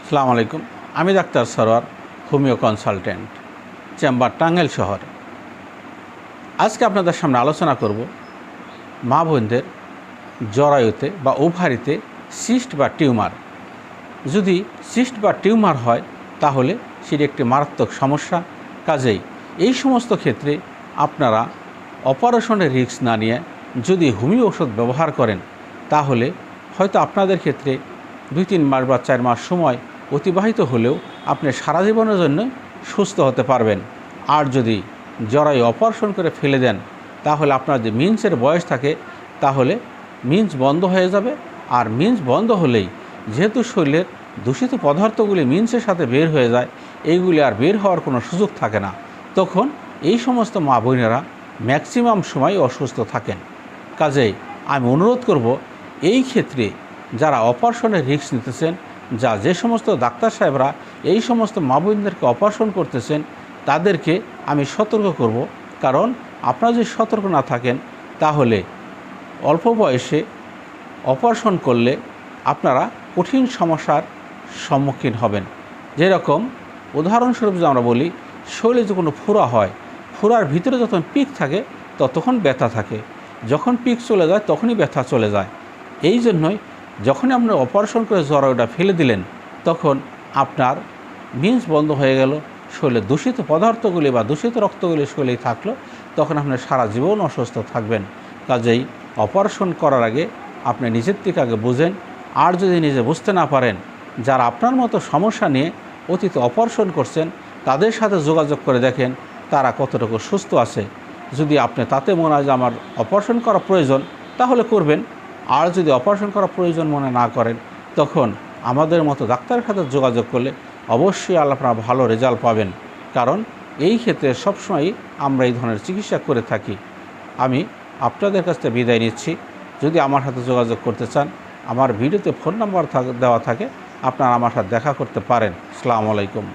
আসসালামু আলাইকুম। আমি doctor Sarwar, homeo consultant, chamber Tangail শহর। আজকে আপনাদের সামনে আলোচনা করব মা বোনদের জরায়ুতে বা ওভারিতে সিস্ট বা টিউমার। যদি সিস্ট বা টিউমার হয় তাহলে সেটি একটি মারাত্মক সমস্যা। কাজেই এই সমস্ত ক্ষেত্রে আপনারা অপারেশনের রিস্ক না নিয়ে যদি হোমিও ওষুধ ব্যবহার করেন তাহলে হয়তো আপনাদের ক্ষেত্রে 2-3 মাস বা 4 মাস সময় অতিবাহিত হলেও আপনি সারা জীবনের জন্য সুস্থ হতে পারবেন। আর যদি জরায়ু অপারেশন করে ফেলে দেন তাহলে আপনার যে মিন্সের বয়স থাকে তাহলে মিন্স বন্ধ হয়ে যাবে। আর মিন্স বন্ধ হলেই যেহেতু শরীরের দূষিত পদার্থগুলি মিন্সের সাথে বের হয়ে যায়, এইগুলি আর বের হওয়ার কোনো সুযোগ থাকে না। তখন এই সমস্ত মা বোনেরা ম্যাক্সিমাম সময় অসুস্থ থাকেন। কাজেই আমি অনুরোধ করব, এই ক্ষেত্রে যারা অপারেশনের রিস্ক নিতেছেন, যে সমস্ত ডাক্তার সাহেবরা এই সমস্ত মা বোনদেরকে অপারেশন করতেছেন তাদেরকে আমি সতর্ক করব। কারণ আপনারা যদি সতর্ক না থাকেন তাহলে অল্প বয়সে অপারেশন করলে আপনারা কঠিন সমস্যার সম্মুখীন হবেন। যেরকম উদাহরণস্বরূপ যদি আমরা বলি, শরীরে যে কোনো ফোড়া হয়, ফোড়ার ভিতরে যখন পিক থাকে ততক্ষণ ব্যথা থাকে, যখন পিক চলে যায় তখনই ব্যথা চলে যায়। এই জন্যই যখনই আপনি অপারেশন করে জরায়ুটা ফেলে দিলেন তখন আপনার মিন্স বন্ধ হয়ে গেল, শরীরে দূষিত পদার্থগুলি বা দূষিত রক্তগুলি শরীরে থাকলো, তখন আপনি সারা জীবন অসুস্থ থাকবেন। কাজেই অপারেশন করার আগে আপনি নিজের থেকে আগে বুঝেন। আর যদি নিজে বুঝতে না পারেন, যারা আপনার মতো সমস্যা নিয়ে অতীতে অপারেশন করছেন তাদের সাথে যোগাযোগ করে দেখেন তারা কতটুকু সুস্থ আছে। যদি আপনি তাতে মনে হয় যে আমার অপারেশন করা প্রয়োজন তাহলে করবেন। আর যদি অপারেশন করা প্রয়োজন মনে না করেন তখন আমাদের মতো ডাক্তারের সাথে যোগাযোগ করলে অবশ্যই আপনারা ভালো রেজাল্ট পাবেন। কারণ এই ক্ষেত্রে সবসময়ই আমরা এই ধরনের চিকিৎসা করে থাকি। আমি আপনাদের কাছ থেকে বিদায় নিচ্ছি। যদি আমার সাথে যোগাযোগ করতে চান, আমার ভিডিওতে ফোন নাম্বার দেওয়া থাকে, আপনারা আমার সাথে দেখা করতে পারেন। আসসালামু আলাইকুম।